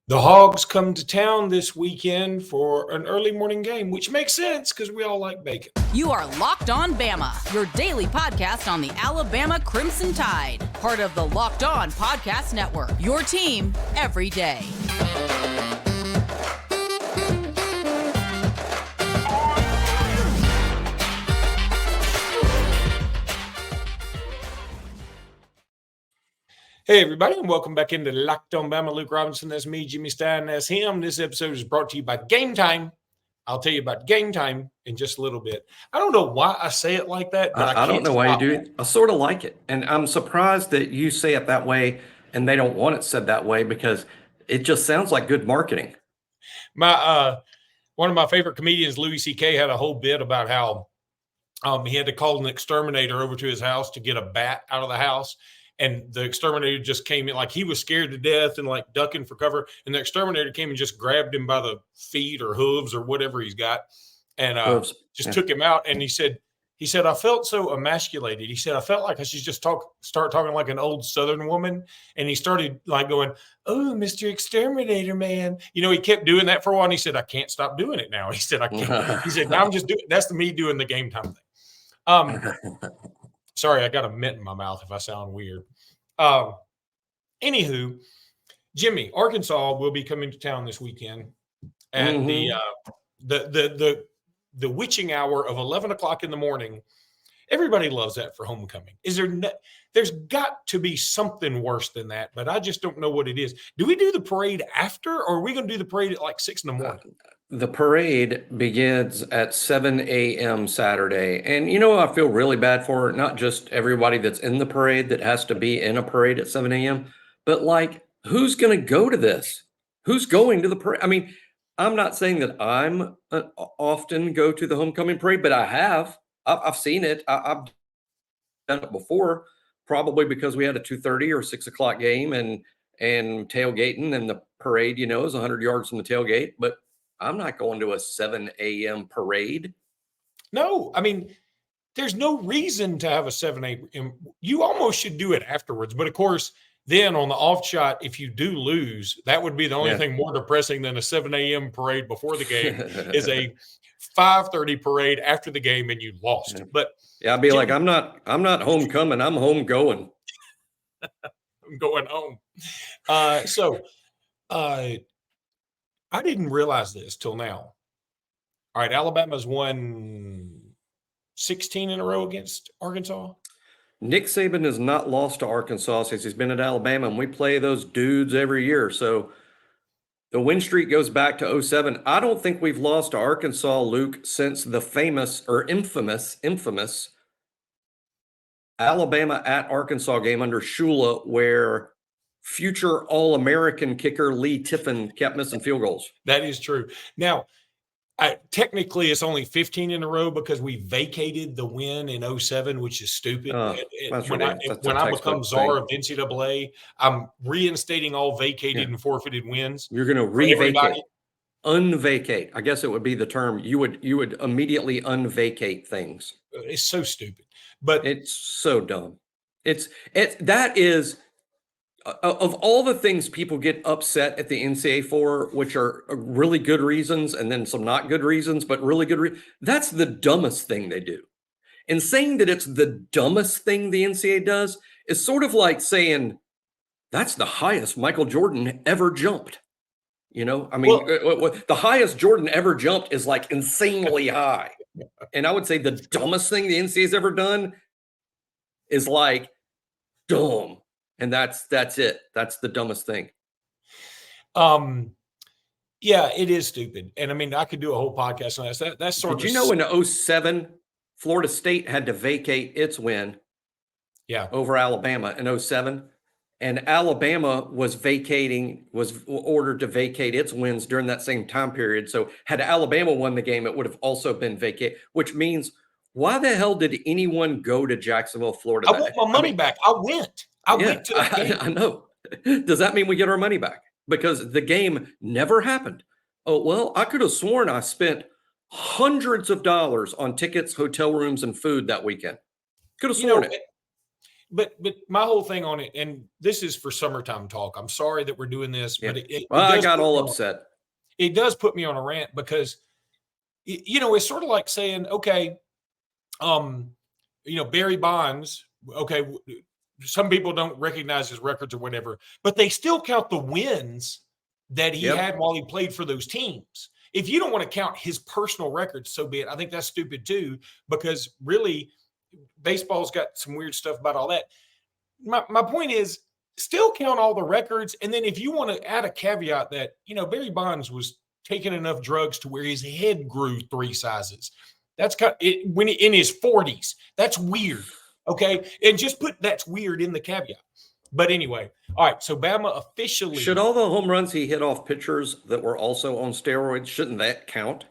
The Hogs come to town this weekend for an early morning game, which makes sense because we all like bacon. You are Locked On Bama, your daily podcast on the Alabama Crimson Tide. Part of the Locked On Podcast Network, your team every day. Hey, everybody, and welcome back into Locked On Bama. Luke Robinson, that's me. Jimmy Stein, that's him. This episode is brought to you by Gametime. I'll tell you about Gametime in just a little bit. I don't know why I say it like that, but I don't know why you do it. I sort of like it. And I'm surprised that you say it that way and they don't want it said that way because it just sounds like good marketing. One of my favorite comedians, Louis C.K., had a whole bit about how he had to call an exterminator over to his house to get a bat out of the house. And the exterminator just came in, like he was scared to death and like ducking for cover. And the exterminator came and just grabbed him by the feet or hooves or whatever he's got, and took him out. And he said, I felt so emasculated. He said, I felt like I should just start talking like an old Southern woman. And he started like going, "Oh, Mr. Exterminator, man." You know, he kept doing that for a while. And he said, I can't stop doing it now. He said, I can't. He said, now I'm just doing it. That's me doing the game time thing. Sorry, I got a mint in my mouth if I sound weird. Anywho, Jimmy, Arkansas will be coming to town this weekend at the witching hour of 11 o'clock in the morning. Everybody loves that for homecoming. There's got to be something worse than that, but I just don't know what it is. Do we do the parade after, or are we going to do the parade at like 6 in the morning? The parade begins at 7 a.m. Saturday. And, you know, I feel really bad for not just everybody that's in the parade that has to be in a parade at 7 a.m., but like, who's going to go to this? Who's going to the parade? I mean, I'm not saying that I'm often go to the homecoming parade, but I have. I've seen it. I've done it before, probably because we had a 2:30 or 6 o'clock game and tailgating, and the parade, you know, is 100 yards from the tailgate. But I'm not going to a 7 a.m. parade. No, I mean, there's no reason to have a 7 a.m. You almost should do it afterwards. But of course, then on the off shot, if you do lose, that would be the only thing more depressing than a 7 a.m. parade before the game is a 5:30 parade after the game and you lost. But yeah, I'd be like, I'm not homecoming, I'm home going. I'm going home. I didn't realize this till now. All right, Alabama's won 16 in a row against Arkansas. Nick Saban has not lost to Arkansas since he's been at Alabama, and we play those dudes every year. So the win streak goes back to 2007. I don't think we've lost to Arkansas, Luke, since the famous or infamous Alabama at Arkansas game under Shula, where future All-American kicker Lee Tiffin kept missing field goals. That is true. Now, technically, it's only 15 in a row because we vacated the win in 2007, which is stupid. When I become czar of NCAA, I'm reinstating all vacated and forfeited wins. You're going to re-vacate. Unvacate. I guess it would be the term. You would immediately unvacate things. It's so stupid. But it's so dumb. That is... Of all the things people get upset at the NCAA for, which are really good reasons and then some not good reasons, but really good that's the dumbest thing they do. And saying that it's the dumbest thing the NCAA does is sort of like saying that's the highest Michael Jordan ever jumped. You know, I mean, the highest Jordan ever jumped is like insanely high. And I would say the dumbest thing the NCAA's ever done is like dumb. And that's it. That's the dumbest thing. Yeah, it is stupid. And I mean, I could do a whole podcast on that. That's sort of. Did you know in 2007, Florida State had to vacate its win over Alabama in 2007? And Alabama was ordered to vacate its wins during that same time period. So had Alabama won the game, it would have also been vacated, which means why the hell did anyone go to Jacksonville, Florida? I want my money back. I went to that game. I know. Does that mean we get our money back? Because the game never happened. Oh, well, I could have sworn I spent hundreds of dollars on tickets, hotel rooms, and food that weekend. Could have sworn it. But my whole thing on it, and this is for summertime talk. I'm sorry that we're doing this, Yeah. but I got all upset. It does put me on a rant because, it's sort of like saying, okay, Barry Bonds, okay, some people don't recognize his records or whatever, but they still count the wins that he had while he played for those teams. If you don't want to count his personal records, so be it. I think that's stupid too, because really baseball's got some weird stuff about all that. My point is still count all the records. And then if you want to add a caveat that, Barry Bonds was taking enough drugs to where his head grew 3 sizes. That's when in his 40s. That's weird. Okay. And just put that's weird in the caveat. But anyway, all right. So Bama officially. Should all the home runs he hit off pitchers that were also on steroids, shouldn't that count?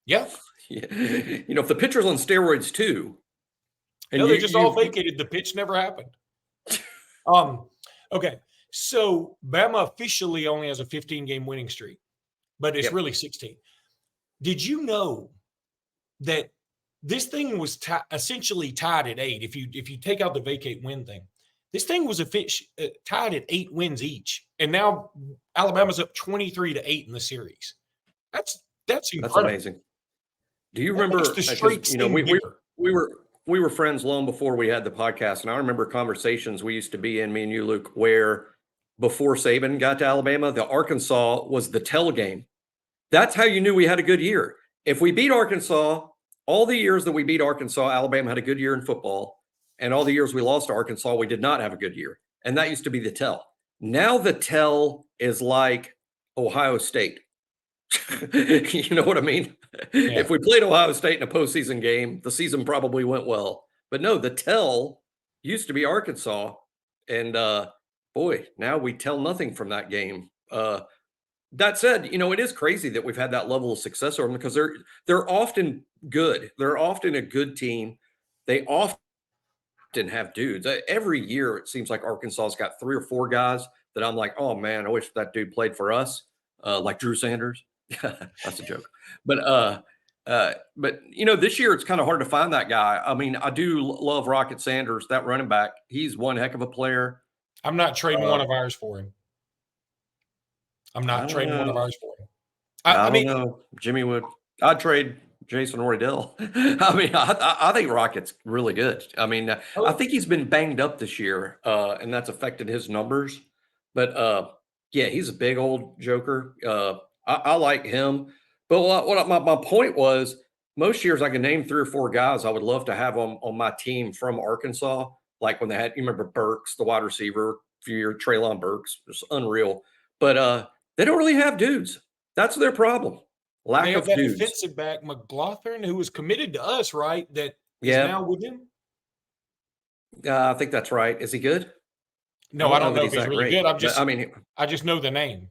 Yeah. If the pitcher's on steroids too. And they just all vacated. The pitch never happened. Okay. So Bama officially only has a 15-game winning streak, but it's really 16. Did you know that this thing was essentially tied at 8? If you take out the vacate win thing, this thing was tied at 8 wins each, and now Alabama's up 23-8 in the series. That's incredible. That's amazing. Do you remember? We were friends long before we had the podcast, and I remember conversations we used to be in, me and you, Luke, where before Saban got to Alabama, the Arkansas was the tell game. That's how you knew we had a good year. If we beat Arkansas, all the years that we beat Arkansas, Alabama had a good year in football. And all the years we lost to Arkansas, we did not have a good year. And that used to be the tell. Now the tell is like Ohio State. You know what I mean? Yeah. If we played Ohio State in a postseason game, the season probably went well. But no, the tell used to be Arkansas. And boy, now we tell nothing from that game. That said, it is crazy that we've had that level of success over them because they're often good. They're often a good team. They often have dudes. Every year, it seems like Arkansas's got 3 or 4 guys that I'm like, oh man, I wish that dude played for us, like Drew Sanders. That's a joke. But this year it's kind of hard to find that guy. I mean, I do love Rocket Sanders, that running back. He's one heck of a player. I'm not trading one of ours for him. I mean, know. Jimmy would. I'd trade Jason Roydell. I mean, I think Rocket's really good. I mean, I think he's been banged up this year, and that's affected his numbers. But he's a big old joker. I like him. But what my point was, most years I can name 3 or 4 guys I would love to have on my team from Arkansas. Like when you remember Burks, the wide receiver, a few years, Treylon Burks, just unreal. But they don't really have dudes. That's their problem. Lack of dudes. Defensive back McLaughlin, who was committed to us, right? That is now with him. I think that's right. Is he good? No, I don't know if he's really good. I just know the name.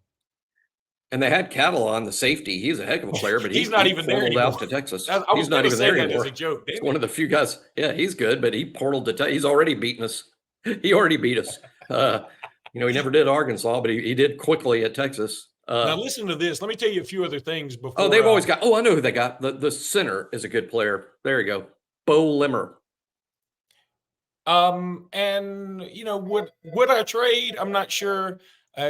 And they had Catalan, the safety. He's a heck of a player, but he's not even there anymore. Out to Texas. He's not even there anymore. As a joke. He's one of the few guys. Yeah, he's good, but he portaled to Texas. He's already beaten us. He already beat us. He never did Arkansas, but he did quickly at Texas. Now listen to this. Let me tell you a few other things before. They've always got. I know who they got. The center is a good player. There you go, Bo Limmer. And would I trade? I'm not sure.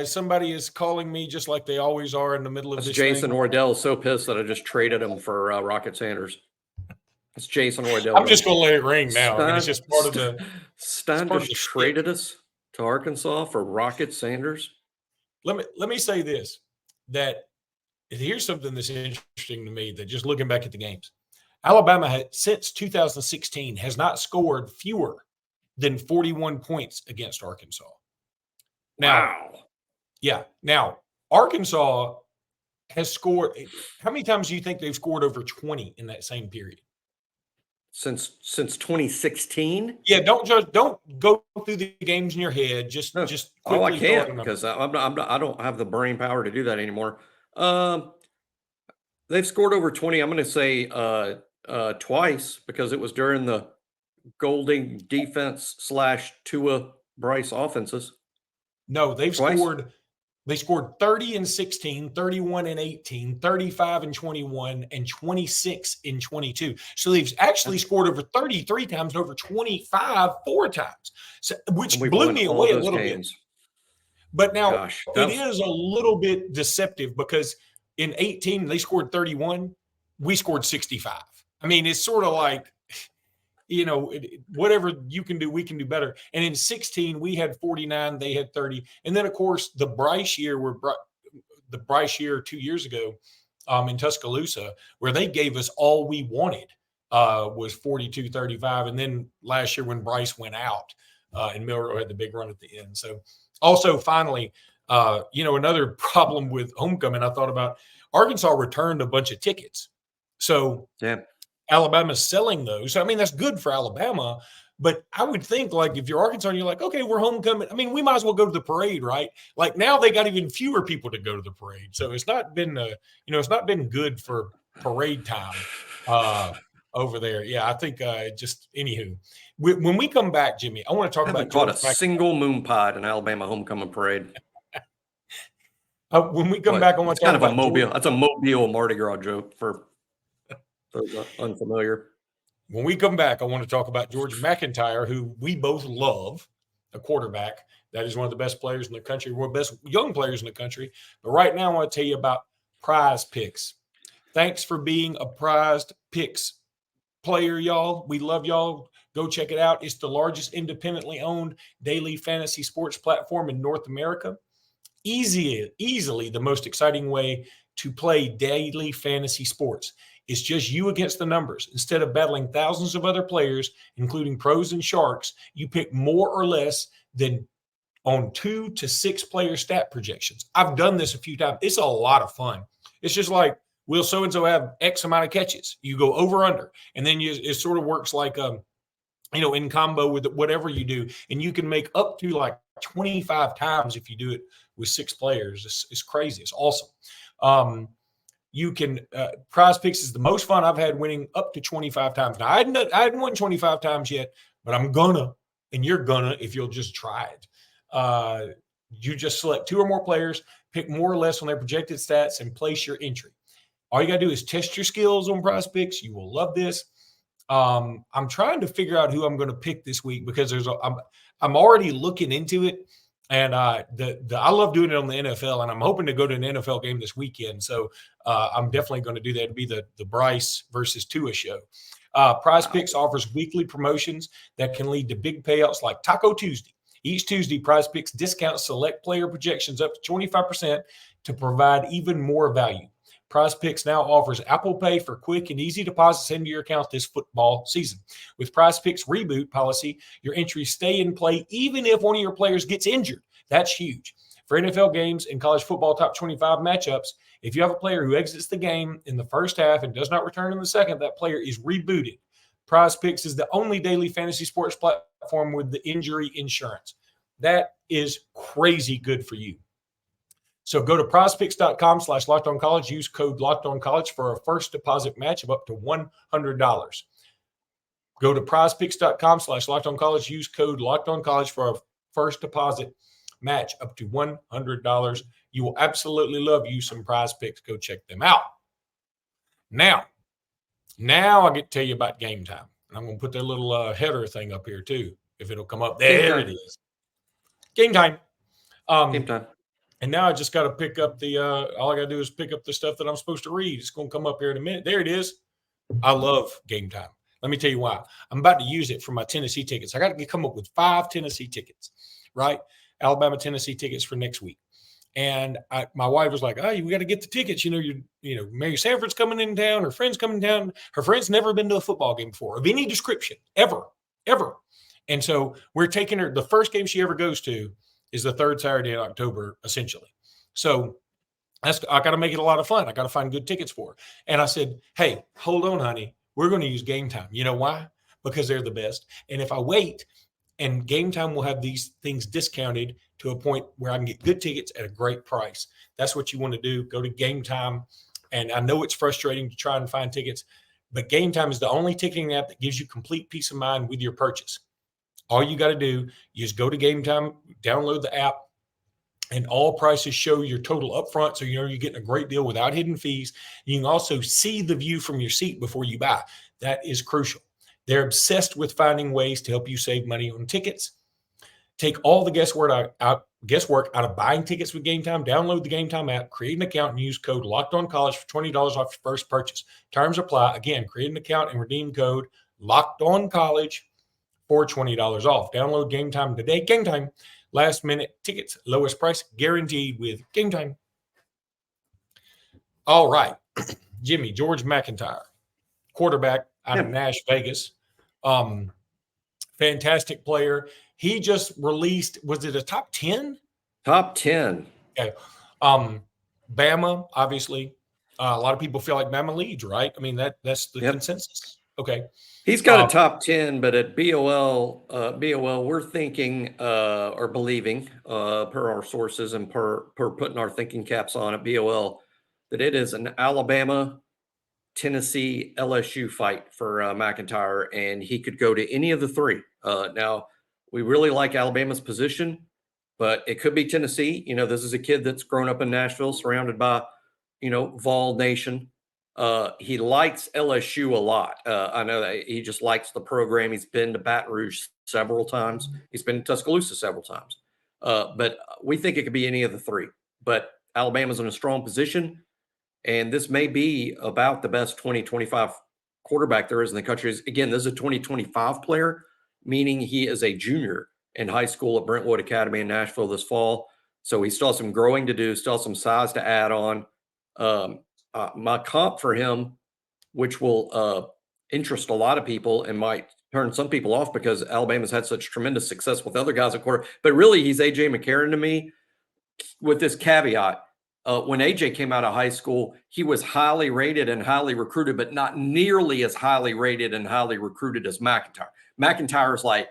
Somebody is calling me just like they always are in the middle of this. Jason Wardell is so pissed that I just traded him for Rocket Sanders. It's Jason Wardell. I'm just going to let it ring now. It's just part of the. Stein just traded us to Arkansas for Rocket Sanders. Let me say this, that here's something that's interesting to me, that just looking back at the games, Alabama since 2016 has not scored fewer than 41 points against Arkansas. Now, Now, Arkansas has scored. How many times do you think they've scored over 20 in that same period? Since 2016? Yeah, don't go through the games in your head. Just quickly. I can't because I don't have the brain power to do that anymore. They've scored over 20. I'm going to say twice because it was during the Golding defense / Tua Bryce offenses. No, they've scored They scored 30 and 16, 31 and 18, 35 and 21, and 26 and 22. So they've actually scored over 33 times and over 25 4 times, so, which blew me away a little bit. But now it is a little bit deceptive because in 18, they scored 31. We scored 65. I mean, it's sort of like, whatever you can do, we can do better. And in 16, we had 49, they had 30. And then, of course, the Bryce year 2 years ago in Tuscaloosa, where they gave us all we wanted, was 42-35. And then last year when Bryce went out and Milroe had the big run at the end. So also, finally, another problem with homecoming I thought about, Arkansas returned a bunch of tickets. So Alabama's selling those. I mean, that's good for Alabama. But I would think, like, if you're Arkansas and you're like, okay, we're homecoming. I mean, we might as well go to the parade, right? Like, now they got even fewer people to go to the parade. So it's not been, it's not been good for parade time over there. Yeah, I think anywho. When we come back, Jimmy, I want to talk about caught a single moon pod in Alabama homecoming parade. When we come back, I want to talk about Mobile. That's a Mobile Mardi Gras joke for those unfamiliar. When we come back, I want to talk about George McIntyre, who we both love, a quarterback. That is one of the best players in the country, one of the best young players in the country. But right now, I want to tell you about PrizePicks. Thanks for being a PrizePicks player, y'all. We love y'all. Go check it out. It's the largest independently owned daily fantasy sports platform in North America. Easily the most exciting way to play daily fantasy sports. It's just you against the numbers. Instead of battling thousands of other players, including pros and sharks, you pick more or less than on 2 to 6 player stat projections. I've done this a few times. It's a lot of fun. It's just like, will so-and-so have X amount of catches? You go over under. And then it sort of works like, in combo with whatever you do. And you can make up to like 25 times if you do it with 6 players. It's crazy. It's awesome. You can PrizePicks is the most fun I've had, winning up to 25 times. Now, I hadn't won 25 times yet, but I'm gonna, and you're gonna if you'll just try it. You just select 2 or more players, pick more or less on their projected stats, and place your entry. All you got to do is test your skills on PrizePicks. You will love this. I'm trying to figure out who I'm going to pick this week because I'm already looking into it. And I love doing it on the NFL, and I'm hoping to go to an NFL game this weekend. So I'm definitely going to do that. It'll be the Bryce versus Tua show. PrizePicks offers weekly promotions that can lead to big payouts like Taco Tuesday. Each Tuesday, PrizePicks discounts select player projections up to 25% to provide even more value. PrizePicks now offers Apple Pay for quick and easy deposits into your account this football season. With PrizePicks reboot policy, your entries stay in play even if one of your players gets injured. That's huge. For NFL games and college football top 25 matchups, if you have a player who exits the game in the first half and does not return in the second, that player is rebooted. PrizePicks is the only daily fantasy sports platform with the injury insurance. That is crazy good for you. So go to prizepicks.com/LockedOnCollege. Use code LockedOnCollege for a first deposit match of up to $100. Go to prizepicks.com/LockedOnCollege. Use code LockedOnCollege for a first deposit match up to $100. You will absolutely love you some PrizePicks. Go check them out. Now I get to tell you about Gametime. And I'm going to put their little header thing up here too, if it'll come up. There it is. Gametime. Gametime. And now I just got to pick up all I got to do is pick up the stuff that I'm supposed to read. It's going to come up here in a minute. There it is. I love Gametime. Let me tell you why. I'm about to use it for my Tennessee tickets. I got to come up with 5 Tennessee tickets, right? Alabama, Tennessee tickets for next week. And my wife was like, "Oh, we got to get the tickets. Mary Sanford's coming in town. Her friend's coming down. Her friend's never been to a football game before of any description, ever. And so we're taking her. The first game she ever goes to is the 3rd Saturday in October, essentially. So I got to make it a lot of fun. I got to find good tickets for her. And I said, "Hey, hold on, honey. We're going to use Gametime. You know why? Because they're the best. And if I wait, and Gametime will have these things discounted to a point where I can get good tickets at a great price. That's what you want to do. Go to Gametime. And I know it's frustrating to try and find tickets, but Gametime is the only ticketing app that gives you complete peace of mind with your purchase. All you got to do is go to Gametime, download the app, And all prices show your total upfront, so you're getting a great deal without hidden fees. You can also see the view from your seat before you buy. That is crucial. They're obsessed with finding ways to help you save money on tickets. Take all the guesswork out of buying tickets with Gametime. Download the Gametime app, create an account, and use code LOCKEDONCollege for $20 off your first purchase. Terms apply. Again, create an account and redeem code LOCKEDONCollege for $20 off. Download Gametime today. Gametime, last minute tickets, lowest price guaranteed with Gametime. All right, Jimmy, George McIntyre, quarterback out of Nash Vegas. Fantastic player. He just released, was it a top 10? Top 10. Okay. Bama, obviously. A lot of people feel like Bama leads, right? I mean, that's the consensus. Okay. He's got a top 10, but at BOL, we're thinking or believing, per our sources and per putting our thinking caps on at BOL, that it is an Alabama, Tennessee, LSU fight for McIntyre, and he could go to any of the three. Now, we really like Alabama's position, but it could be Tennessee. This is a kid that's grown up in Nashville, surrounded by, Vol Nation. He likes LSU a lot. I know that he just likes the program. He's been to Baton Rouge several times. He's been to Tuscaloosa several times. But we think it could be any of the three. But Alabama's in a strong position, and this may be about the best 2025 quarterback there is in the country. Again, this is a 2025 player, meaning he is a junior in high school at Brentwood Academy in Nashville this fall. So he still has some growing to do, still some size to add on. My comp for him, which will interest a lot of people and might turn some people off because Alabama's had such tremendous success with other guys at quarter, but really he's AJ McCarron to me, with this caveat. When AJ came out of high school, he was highly rated and highly recruited, but not nearly as highly rated and highly recruited as McIntyre. McIntyre is like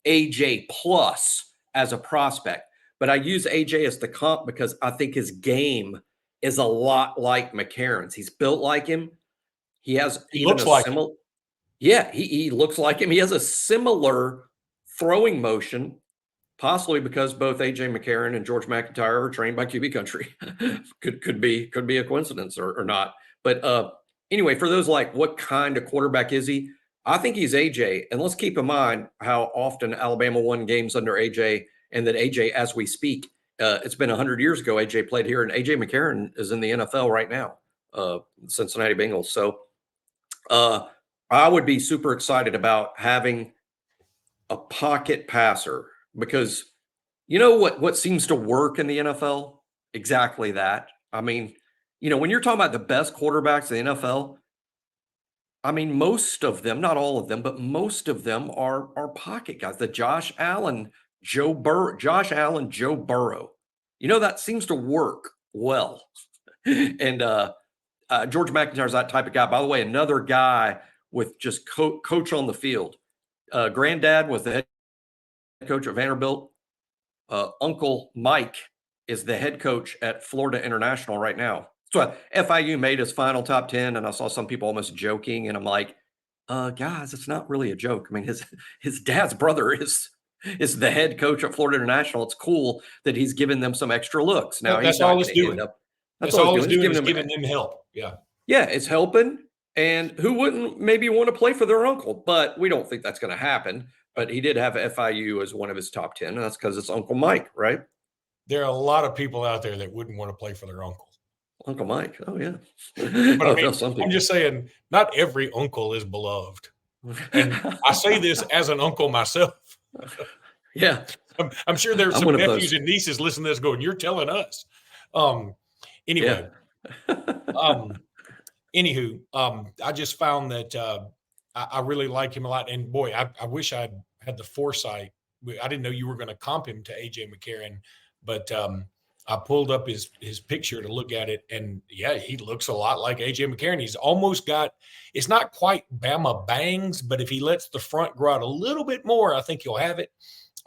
AJ plus as a prospect, but I use AJ as the comp because I think his game is a lot like McCarron's. He's built like him. He has he looks like him. Yeah, he looks like him. He has a similar throwing motion, possibly because both AJ McCarron and George McIntyre are trained by QB country. could be a coincidence or not. But anyway, for those like, what kind of quarterback is he? I think he's AJ. And let's keep in mind how often Alabama won games under AJ, and that AJ, as we speak, it's been 100 years ago AJ played here, and AJ McCarron is in the NFL right now, Cincinnati Bengals. So I would be super excited about having a pocket passer, because you know what seems to work in the NFL? Exactly that. I mean, when you're talking about the best quarterbacks in the NFL, I mean, most of them, not all of them, but most of them are pocket guys. The Josh Allen, Joe Burrow. That seems to work well. And George McIntyre's that type of guy. By the way, another guy with just coach on the field. Granddad was the head coach at Vanderbilt. Uncle Mike is the head coach at Florida International right now. So FIU made his final top 10, and I saw some people almost joking, and I'm like, guys, it's not really a joke. I mean, his dad's brother is the head coach at Florida International. It's cool that he's giving them some extra looks. Now that's all he's doing. That's all he's doing is giving them help. Yeah. Yeah, it's helping. And who wouldn't maybe want to play for their uncle? But we don't think that's going to happen. But he did have FIU as one of his top 10. And that's because it's Uncle Mike, right? There are a lot of people out there that wouldn't want to play for their uncle. Uncle Mike. Oh, yeah. But I mean, I'm just saying, not every uncle is beloved. And I say this as an uncle myself. Yeah. I'm sure there's some nephews and nieces listening to this going, you're telling us. Anyway. Yeah. Anywho, I just found that I really like him a lot. And boy, I wish I'd had the foresight. I didn't know you were going to comp him to AJ McCarron, but I pulled up his picture to look at it. And yeah, he looks a lot like AJ McCarron. He's almost got, it's not quite Bama bangs, but if he lets the front grow out a little bit more, I think he'll have it.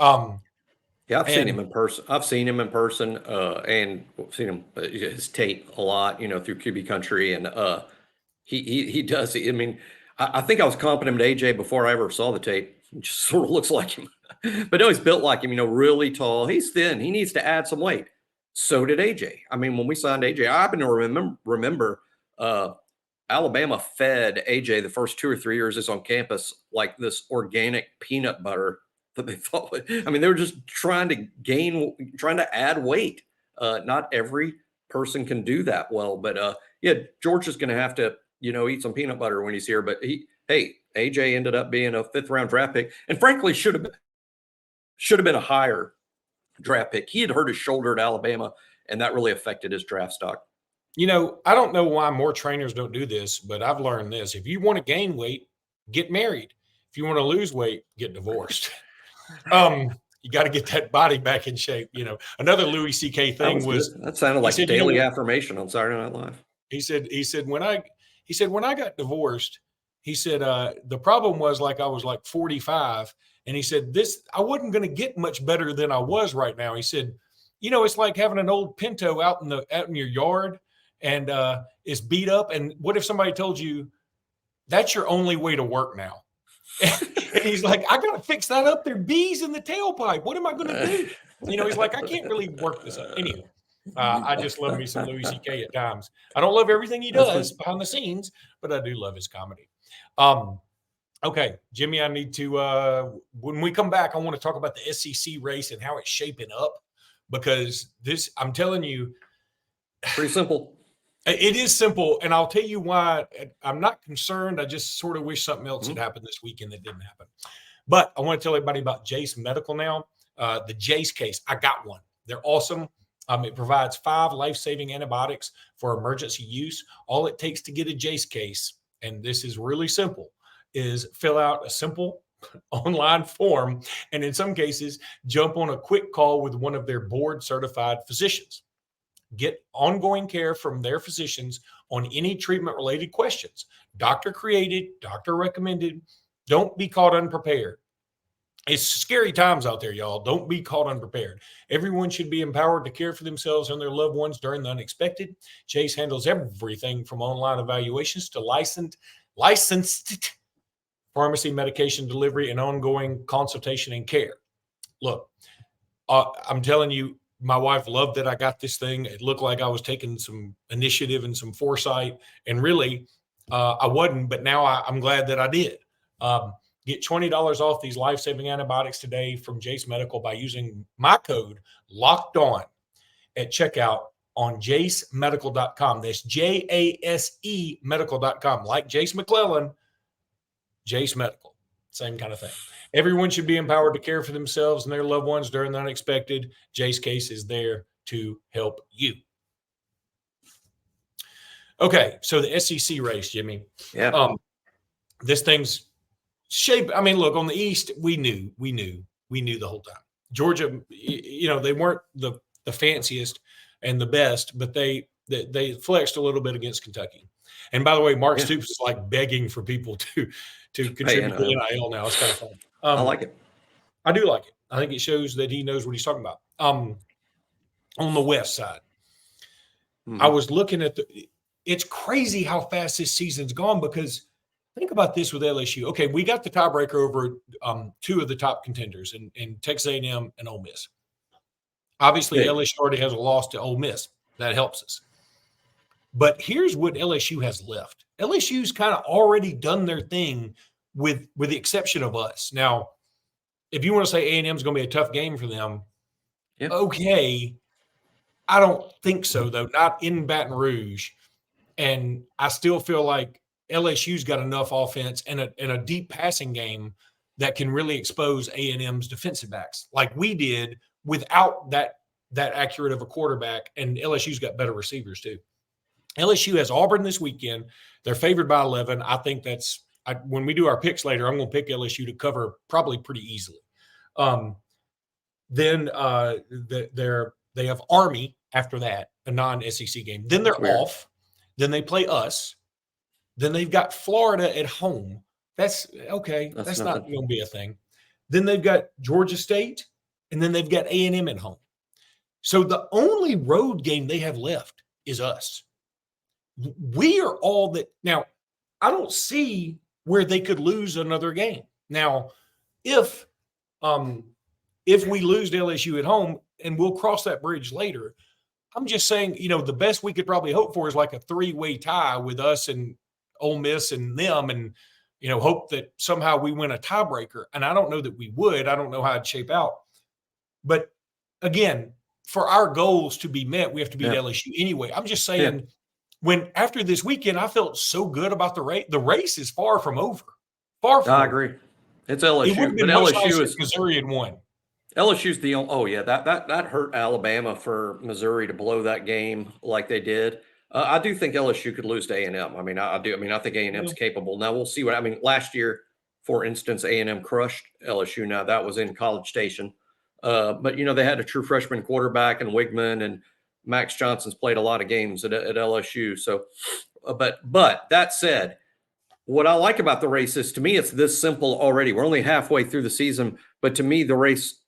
Yeah, I've seen him in person. And seen him his tape a lot, through QB country, and he does. I mean, I think I was comping him to AJ before I ever saw the tape. He just sort of looks like him, but no, he's built like him. Really tall. He's thin. He needs to add some weight. So did AJ. I mean, when we signed AJ, I happen to remember Alabama fed AJ the first 2 or 3 years is on campus like this organic peanut butter that they thought I mean, they were just trying to add weight. Not every person can do that well, but yeah, George is going to have to, eat some peanut butter when he's here. But AJ ended up being a 5th round draft pick, and frankly should have been a higher draft pick. He had hurt his shoulder at Alabama, and that really affected his draft stock. I don't know why more trainers don't do this, but I've learned this. If you want to gain weight, get married. If you want to lose weight, get divorced. You got to get that body back in shape. Another Louis C.K. thing that sounded like daily affirmation on Saturday Night Live. He said when I got divorced, he said the problem was like I was like 45, and he said I wasn't going to get much better than I was right now. He said, it's like having an old Pinto out in your yard, and it's beat up. And what if somebody told you that's your only way to work now? And he's like, I got to fix that up. There are bees in the tailpipe. What am I going to do? He's like, I can't really work this up. Anyway, I just love me some Louis C.K. at times. I don't love everything he does behind the scenes, but I do love his comedy. Okay, Jimmy, I need to, when we come back, I want to talk about the SEC race and how it's shaping up, because I'm telling you. Pretty simple. It is simple, and I'll tell you why. I'm not concerned. I just sort of wish something else had happened this weekend that didn't happen. But I want to tell everybody about Jase Medical now. The Jase case, I got one. They're awesome. It provides 5 life-saving antibiotics for emergency use. All it takes to get a Jase case, and this is really simple, is fill out a simple online form, and in some cases, jump on a quick call with one of their board-certified physicians. Get ongoing care from their physicians on any treatment-related questions. Doctor created, doctor recommended. Don't be caught unprepared. It's scary times out there, y'all. Don't be caught unprepared. Everyone should be empowered to care for themselves and their loved ones during the unexpected. Jase handles everything from online evaluations to licensed pharmacy medication delivery and ongoing consultation and care. Look, I'm telling you, my wife loved that I got this thing. It looked like I was taking some initiative and some foresight, and really I wasn't, but now I'm glad that I did. Get $20 off these life-saving antibiotics today from Jase Medical by using my code LOCKEDON at checkout on jasemedical.com. That's JASE medical.com. Like Jase McClellan, Jase Medical. Same kind of thing. Everyone should be empowered to care for themselves and their loved ones during the unexpected. Jase Case is there to help you. Okay, so the SEC race, Jimmy. Yeah. This thing's shape. I mean, look, on the East, we knew the whole time. Georgia, they weren't the fanciest and the best, but they flexed a little bit against Kentucky. And by the way, Mark Stoops is like begging for people to contribute to NIL now. It's kind of fun. I like it. I do like it. I think it shows that he knows what he's talking about. On the West side, I was looking at it's crazy how fast this season's gone, because think about this with LSU. Okay, we got the tiebreaker over 2 of the top contenders in Texas A&M and Ole Miss. Obviously, LSU already has a loss to Ole Miss. That helps us. But here's what LSU has left. LSU's kind of already done their thing with the exception of us. Now, if you want to say A&M is going to be a tough game for them, okay. I don't think so, though. Not in Baton Rouge. And I still feel like LSU's got enough offense and a deep passing game that can really expose A&M's defensive backs like we did without that accurate of a quarterback. And LSU's got better receivers too. LSU has Auburn this weekend. They're favored by 11. I think when we do our picks later, I'm going to pick LSU to cover probably pretty easily. Then they have Army after that, a non-SEC game. Then they're off. Then they play us. Then they've got Florida at home. That's okay. That's not going to be a thing. Then they've got Georgia State, and then they've got A&M at home. So the only road game they have left is us. We are all that. Now, I don't see where they could lose another game. Now, if we lose to LSU at home, and we'll cross that bridge later, I'm just saying, the best we could probably hope for is like a 3-way tie with us and Ole Miss and them, and hope that somehow we win a tiebreaker. And I don't know that we would. I don't know how it'd shape out. But again, for our goals to be met, we have to beat LSU anyway. I'm just saying, when after this weekend, I felt so good about the race. The race is far from over. Far from. I agree. It's LSU, It would have been but much LSU nicer is if Missouri had won. LSU's the only. Oh yeah, that hurt Alabama for Missouri to blow that game like they did. I do think LSU could lose to A&M. I mean, I do. I mean, I think A&M's capable. Now we'll see what. I mean, last year, for instance, A&M crushed LSU. Now that was in College Station, but they had a true freshman quarterback and Wigman, and Max Johnson's played a lot of games at LSU. So, but that said, what I like about the race is, to me, it's this simple already. We're only halfway through the season, but to me, the race,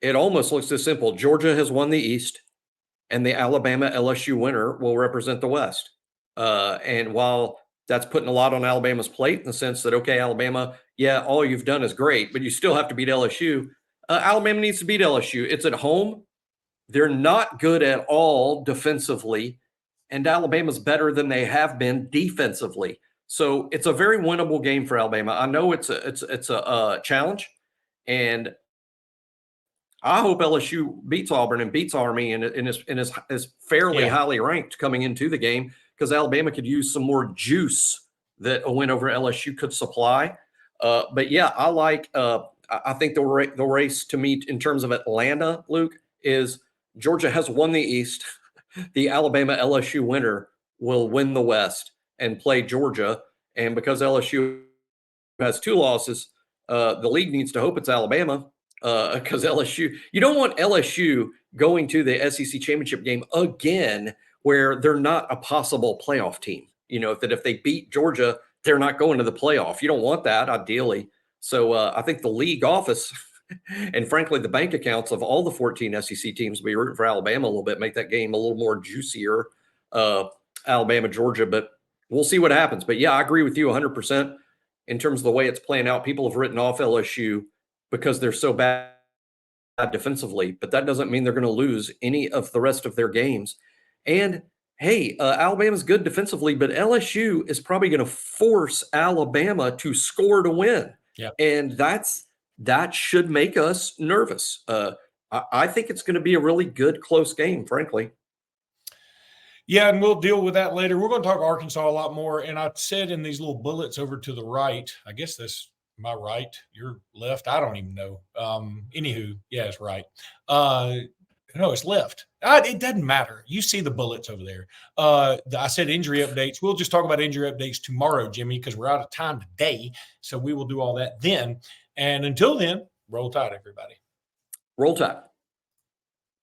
it almost looks this simple. Georgia has won the East, and the Alabama LSU winner will represent the West. And while that's putting a lot on Alabama's plate in the sense that, okay, Alabama, all you've done is great, but you still have to beat LSU. Alabama needs to beat LSU. It's at home. They're not good at all defensively, and Alabama's better than they have been defensively. So it's a very winnable game for Alabama. I know it's a challenge, and I hope LSU beats Auburn and beats Army and is fairly highly ranked coming into the game, because Alabama could use some more juice that a win over LSU could supply. But I like. I think the race to me in terms of Atlanta, Luke, is Georgia has won the East. The Alabama LSU winner will win the West and play Georgia. And because LSU has 2 losses, the league needs to hope it's Alabama. Because LSU, you don't want LSU going to the SEC championship game again, where they're not a possible playoff team. That if they beat Georgia, they're not going to the playoff. You don't want that, ideally. So I think the league office and, frankly, the bank accounts of all the 14 SEC teams will be rooting for Alabama a little bit, make that game a little more juicier, Alabama, Georgia. But we'll see what happens. But, I agree with you 100% in terms of the way it's playing out. People have written off LSU because they're so bad defensively, but that doesn't mean they're going to lose any of the rest of their games. And hey, Alabama's good defensively, but LSU is probably going to force Alabama to score to win. Yeah. And that should make us nervous. I think it's going to be a really good, close game, frankly. Yeah, and we'll deal with that later. We're going to talk Arkansas a lot more. And I said in these little bullets over to the right, I guess this, my right, your left, I don't even know. Anywho, it's right. No, it's left. It doesn't matter. You see the bullets over there. I said injury updates. We'll just talk about injury updates tomorrow, Jimmy, because we're out of time today. So we will do all that then. And until then, roll tide, everybody. Roll tide.